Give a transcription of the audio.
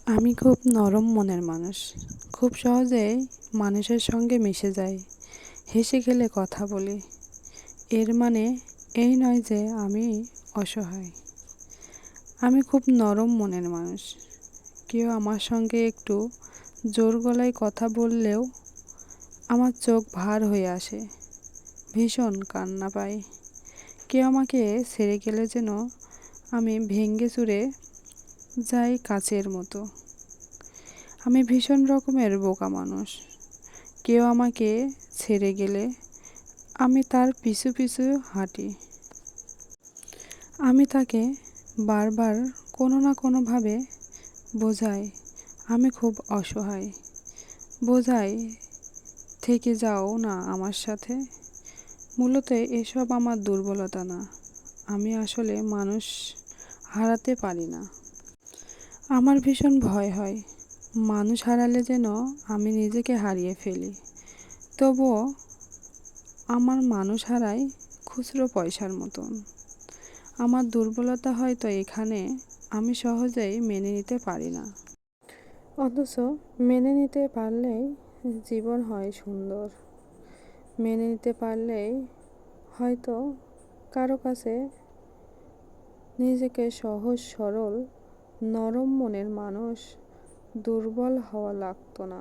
আমি খুব নরম মনের মানুষ। খুব সহজেই মানুষের সঙ্গে মিশে যাই, হেসে খেলে কথা বলি। এর মানে এই নয় যে আমি অসহায়। আমি খুব নরম মনের মানুষ। কেউ আমার সঙ্গে একটু জোর গলায় কথা বললেও আমার চোখ ভার হয়ে আসে, ভীষণ কান্না পাই। কেউ আমাকে ছেড়ে গেলে যেন আমি ভেঙে চুরে যাই কাচের মতো। আমি ভীষণ রকমের বোকা মানুষ। কেউ আমাকে ছেড়ে গেলে আমি তার পিছু পিছু হাঁটি। আমি তাকে বারবার কোনো না কোনোভাবে বোঝাই আমি খুব অসহায়। বোঝাই থেকে যাও না আমার সাথে। মূলত এসব আমার দুর্বলতা না, আমি আসলে মানুষ হারাতে পারি না। আমার ভীষণ ভয় হয় মানুষ হারালে যেন আমি নিজেকে হারিয়ে ফেলি। তবুও আমার মানুষ হারাই খুচরো পয়সার মতন। আমার দুর্বলতা হয়তো এখানে, আমি সহজেই মেনে নিতে পারি না। অথচ মেনে নিতে পারলেই জীবন হয় সুন্দর। মেনে নিতে পারলেই হয়তো কারো কাছে নিজেকে সহজ সরল নরম মনের মানুষ দুর্বল হওয়া লাগতো না।